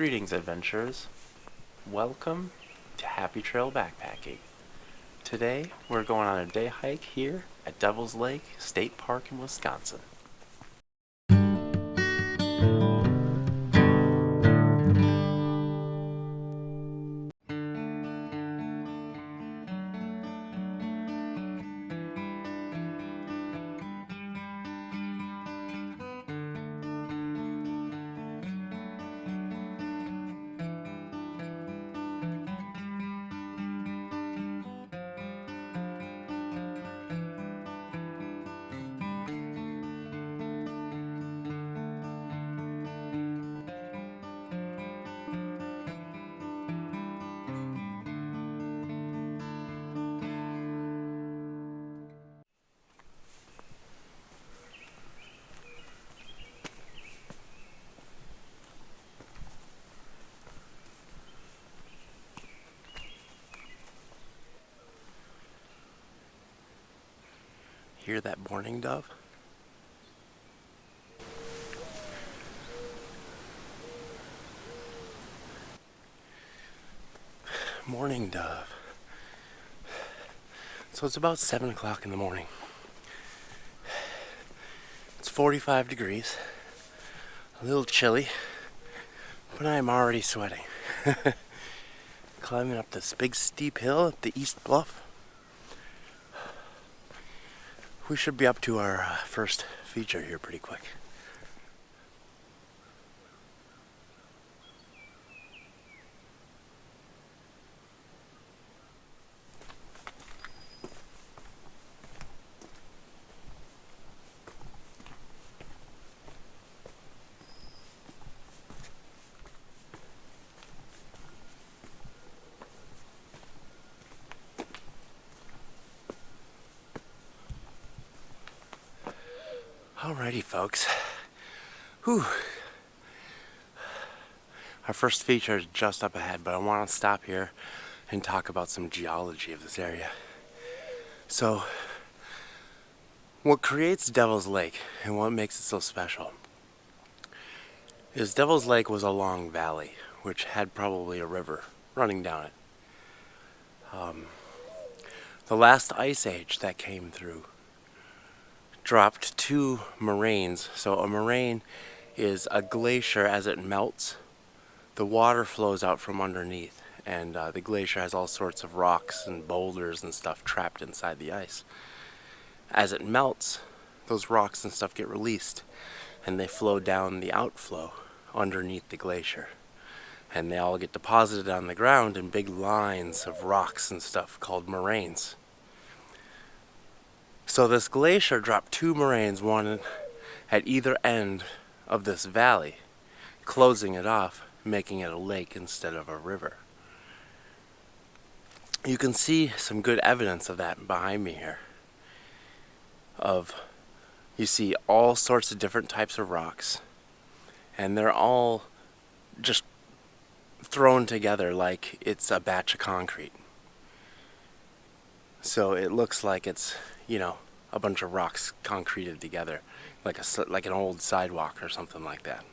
Greetings, adventurers. Welcome to Happy Trail Backpacking. Today, we're going on a day hike here at Devil's Lake State Park in Wisconsin. Hear that mourning dove? Morning dove. So it's about 7 o'clock in the morning. It's 45 degrees, a little chilly, but I'm already sweating. Climbing up this big steep hill at the East Bluff. We should be up to our first feature here pretty quick. Alrighty, folks. Whew. Our first feature is just up ahead, but I want to stop here and talk about some geology of this area. So, what creates Devil's Lake and what makes it so special is Devil's Lake was a long valley, which had probably a river running down it. The last ice age that came through dropped two moraines. So a moraine is a glacier. As it melts, the water flows out from underneath, and the glacier has all sorts of rocks and boulders and stuff trapped inside the ice. As it melts, those rocks and stuff get released, and they flow down the outflow underneath the glacier, and they all get deposited on the ground in big lines of rocks and stuff called moraines. So this glacier dropped two moraines, one at either end of this valley, closing it off, making it a lake instead of a river. You can see some good evidence of that behind me here. You see all sorts of different types of rocks, and they're all just thrown together like it's a batch of concrete. So it looks like it's, a bunch of rocks concreted together, like an old sidewalk or something like that.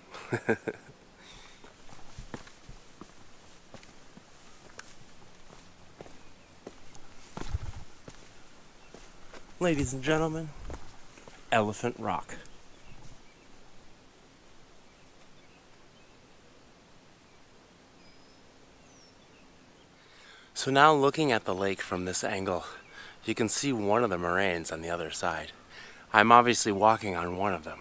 Ladies and gentlemen, Elephant Rock. So now looking at the lake from this angle, you can see one of the moraines on the other side. I'm obviously walking on one of them.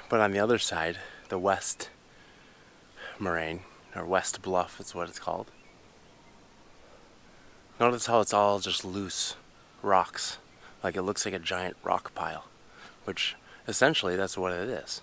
But on the other side, the west moraine, or west bluff is what it's called. Notice how it's all just loose rocks, like it looks like a giant rock pile, which essentially that's what it is.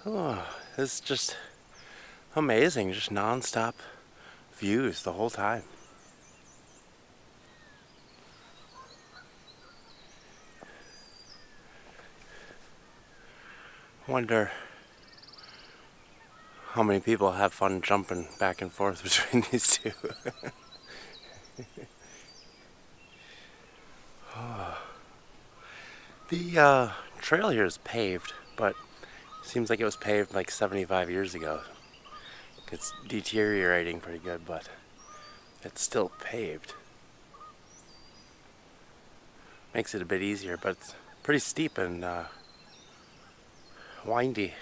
Oh, it's just amazing, just non-stop views the whole time. Wonder how many people have fun jumping back and forth between these two. The trail here is paved, but seems like it was paved like 75 years ago. It's deteriorating pretty good, but it's still paved. Makes it a bit easier, but it's pretty steep and windy.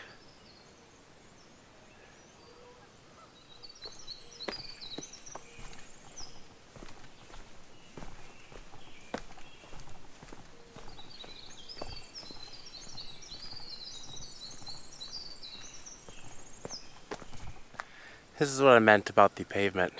This is what I meant about the pavement.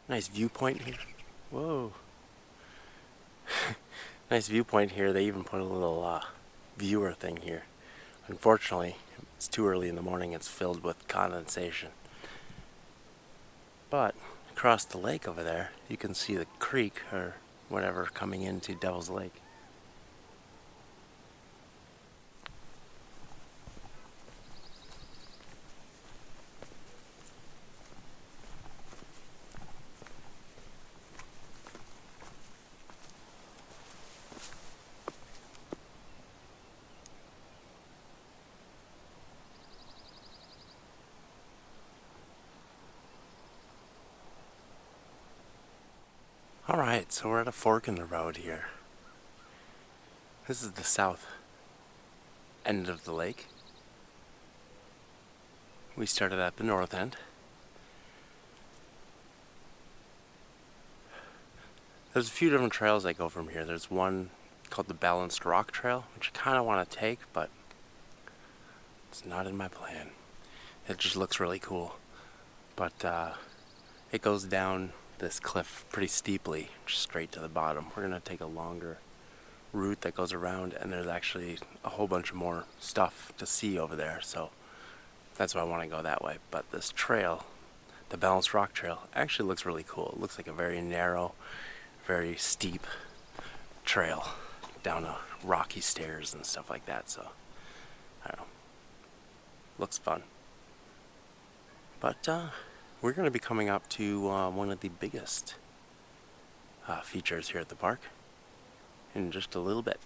Nice viewpoint here. Whoa. Nice viewpoint here. They even put a little viewer thing here. Unfortunately, it's too early in the morning. It's filled with condensation. But across the lake over there, you can see the creek or whatever coming into Devil's Lake. Alright, so we're at a fork in the road here. This is the south end of the lake. We started at the north end. There's a few different trails that go from here. There's one called the Balanced Rock Trail, which I kind of want to take, but it's not in my plan. It just looks really cool. But it goes down this cliff pretty steeply, just straight to the bottom. We're going to take a longer route that goes around, and there's actually a whole bunch of more stuff to see over there, so that's why I want to go that way. But this trail, the Balanced Rock Trail, actually looks really cool. It looks like a very narrow, very steep trail down a rocky stairs and stuff like that, so I don't know. Looks fun. But we're going to be coming up to one of the biggest features here at the park in just a little bit.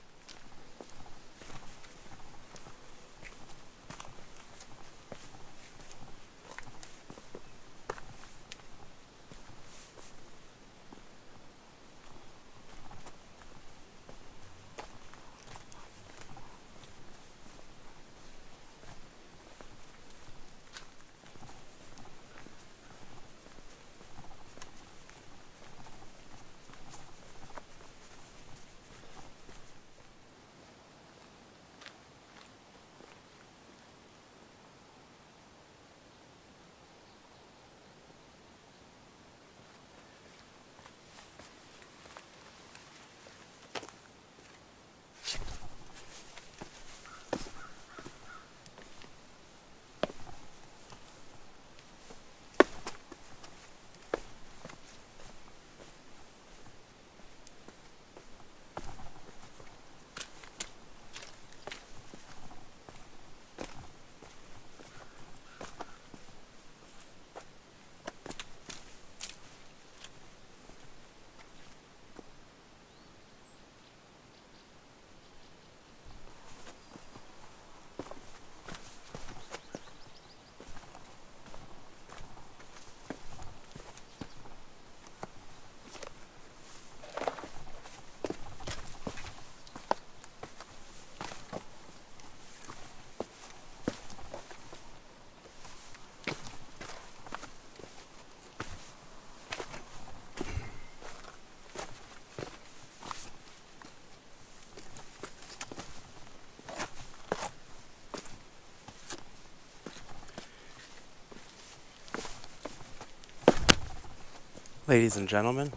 Ladies and gentlemen,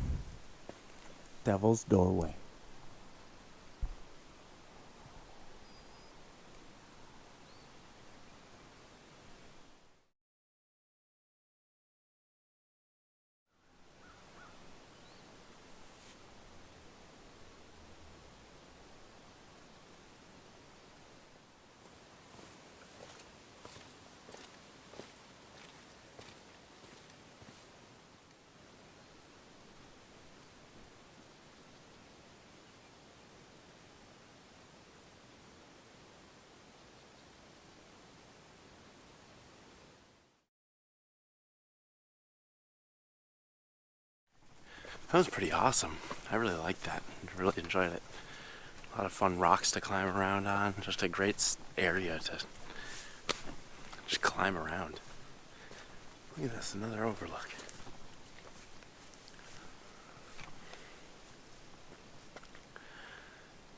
Devil's Doorway. That was pretty awesome. I really liked that. I really enjoyed it. A lot of fun rocks to climb around on. Just a great area to just climb around. Look at this, another overlook.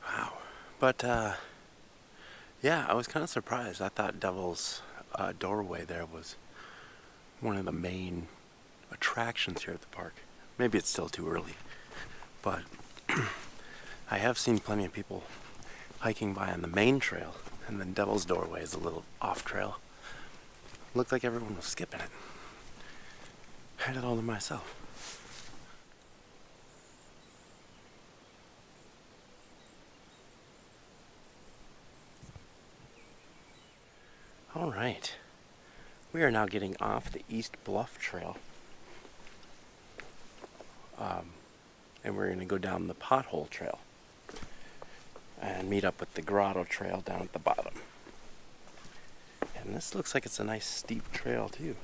Wow. But, yeah, I was kind of surprised. I thought Devil's Doorway there was one of the main attractions here at the park. Maybe it's still too early, but I have seen plenty of people hiking by on the main trail, and then Devil's Doorway is a little off trail. Looked like everyone was skipping it. I had it all to myself. All right, we are now getting off the East Bluff Trail. And we're going to go down the Pothole Trail and meet up with the Grotto Trail down at the bottom. And this looks like it's a nice steep trail too.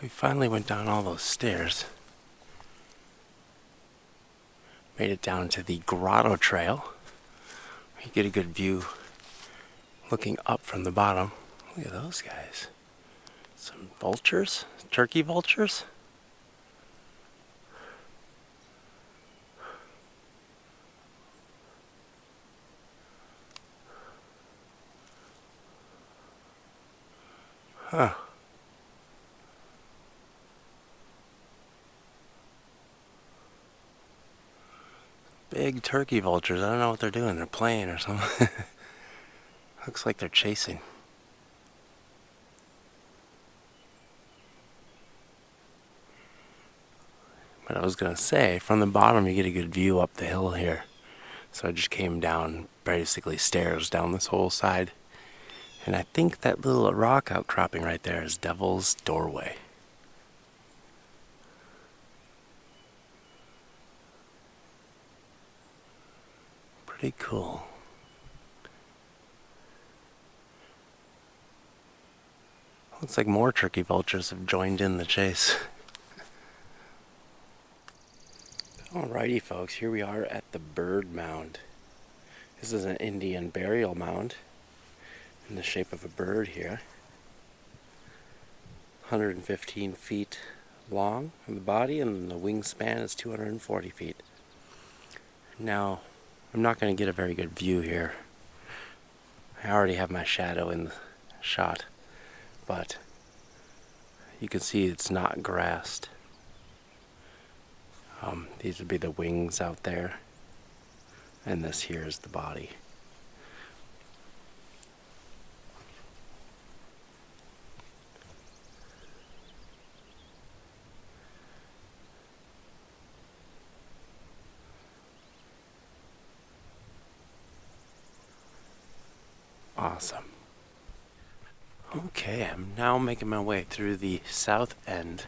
We finally went down all those stairs. Made it down to the Grotto Trail. You get a good view looking up from the bottom. Look at those guys. Some vultures? Turkey vultures? Huh. Big turkey vultures. I don't know what they're doing. They're playing or something. Looks like they're chasing. But I was going to say, from the bottom you get a good view up the hill here. So I just came down, basically stairs down this whole side. And I think that little rock outcropping right there is Devil's Doorway. Pretty cool. Looks like more turkey vultures have joined in the chase. Alrighty folks, here we are at the Bird Mound. This is an Indian burial mound in the shape of a bird here. 115 feet long in the body, and the wingspan is 240 feet. Now, I'm not going to get a very good view here. I already have my shadow in the shot, but you can see it's not grassed. These would be the wings out there, and this here is the body. Awesome. Okay, I'm now making my way through the south end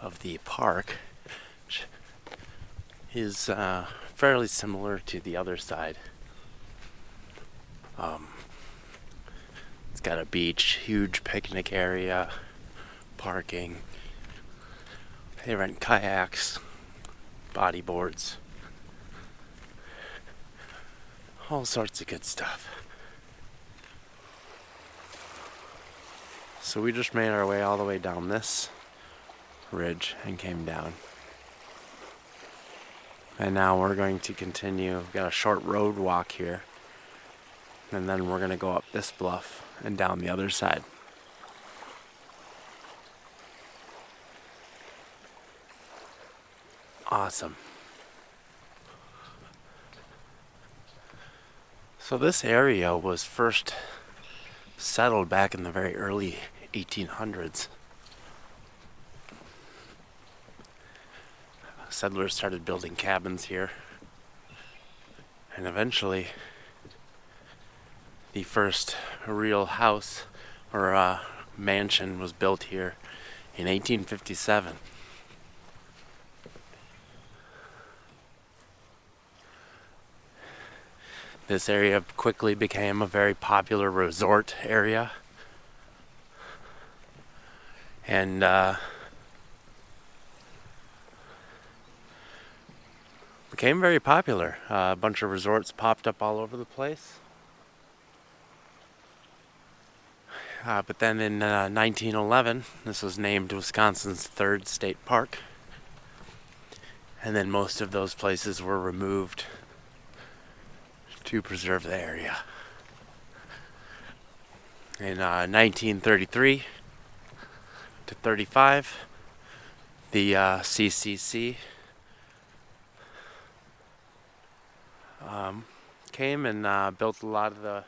of the park, which is fairly similar to the other side. It's got a beach, huge picnic area, parking. They rent kayaks, bodyboards, all sorts of good stuff. So we just made our way all the way down this ridge and came down. And now we're going to continue. We've got a short road walk here. And then we're going to go up this bluff and down the other side. Awesome. So this area was first settled back in the very early 1800s. Settlers started building cabins here. And eventually, the first real house or mansion was built here in 1857. This area quickly became a very popular resort area. And became very popular. A bunch of resorts popped up all over the place. But then in 1911, this was named Wisconsin's third state park. And then most of those places were removed to preserve the area. In 1933 to 35, the CCC came and built a lot of the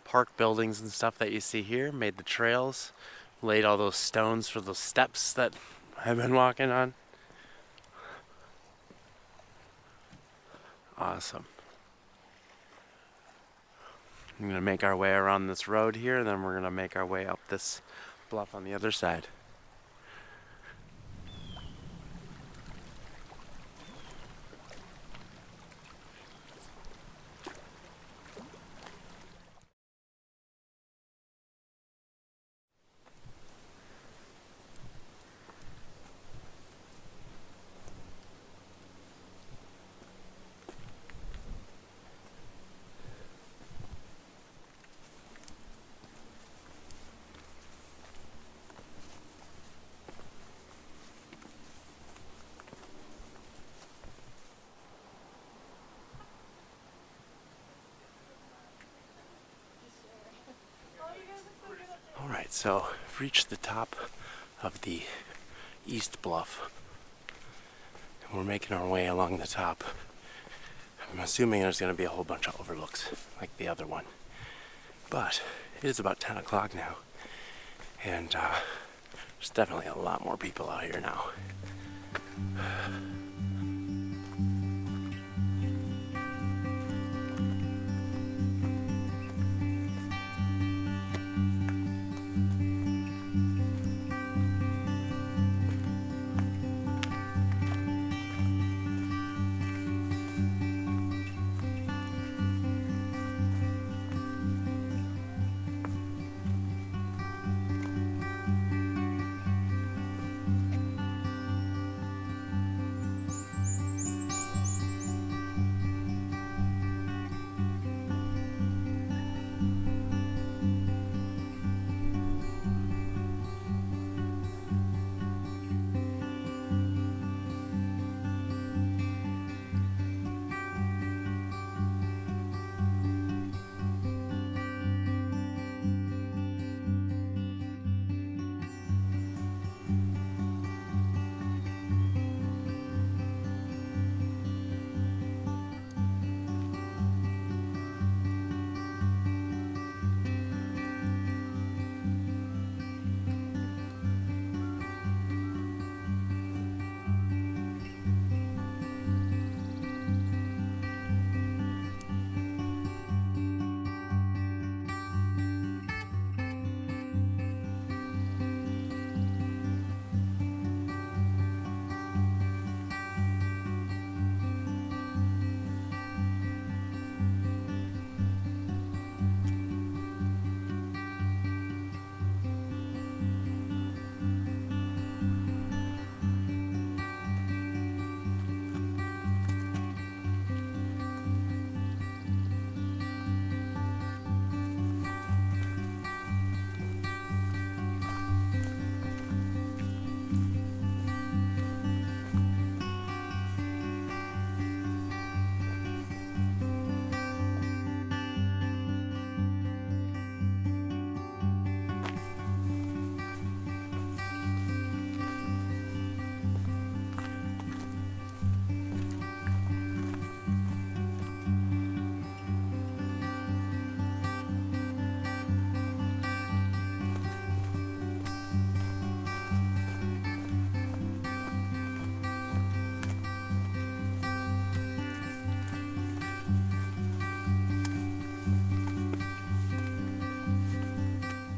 park buildings and stuff that you see here, made the trails, laid all those stones for those steps that I've been walking on. Awesome. I'm going to make our way around this road here, and then we're going to make our way up this bluff on the other side. Alright, so we've reached the top of the east bluff. And we're making our way along the top. I'm assuming there's going to be a whole bunch of overlooks like the other one. But it is about 10 o'clock now. And there's definitely a lot more people out here now.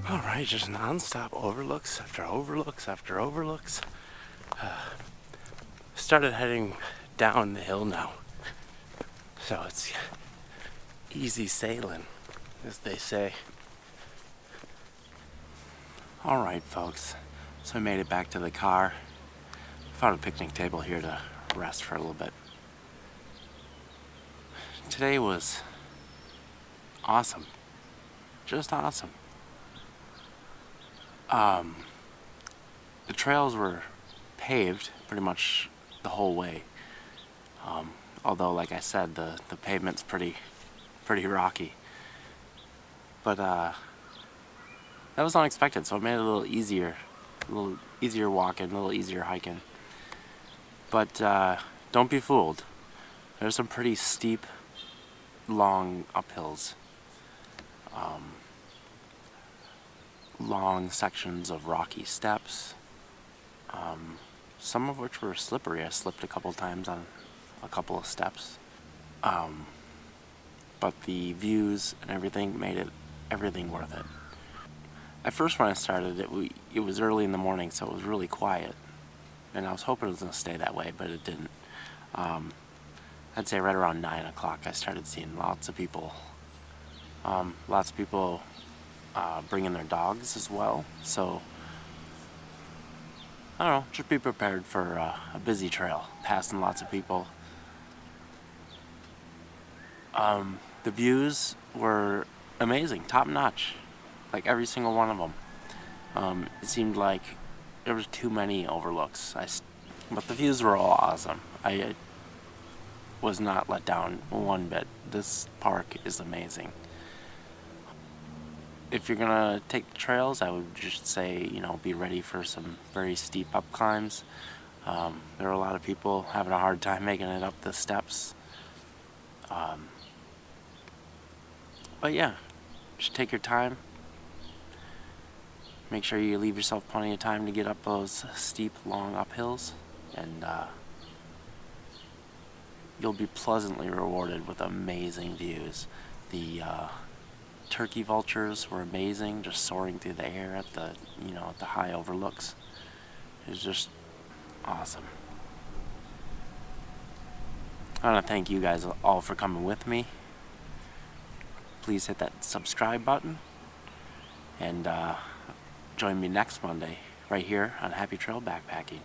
Alright, just non-stop overlooks after overlooks after overlooks. Started heading down the hill now. So it's easy sailing, as they say. Alright folks, so I made it back to the car. Found a picnic table here to rest for a little bit. Today was awesome. Just awesome. The trails were paved pretty much the whole way. Although, like I said, the pavement's pretty rocky. But that was unexpected, so it made it a little easier walking, a little easier hiking. But don't be fooled. There's some pretty steep, long uphills. Long sections of rocky steps. Some of which were slippery. I slipped a couple times on a couple of steps. But the views and everything made everything worth it. At first when I started, it was early in the morning, so it was really quiet. And I was hoping it was going to stay that way, but it didn't. I'd say right around 9 o'clock I started seeing lots of people. Bringing their dogs as well. So, I don't know, just be prepared for a busy trail, passing lots of people. The views were amazing, top notch, like every single one of them. It seemed like there was too many overlooks, but the views were all awesome. I was not let down one bit. This park is amazing. If you're gonna take the trails, I would just say, be ready for some very steep up climbs. There are a lot of people having a hard time making it up the steps. But yeah, just take your time. Make sure you leave yourself plenty of time to get up those steep, long uphills, and you'll be pleasantly rewarded with amazing views. The turkey vultures were amazing, just soaring through the air at the high overlooks. It was just awesome. I want to thank you guys all for coming with me. Please hit that subscribe button and join me next Monday right here on Happy Trail Backpacking.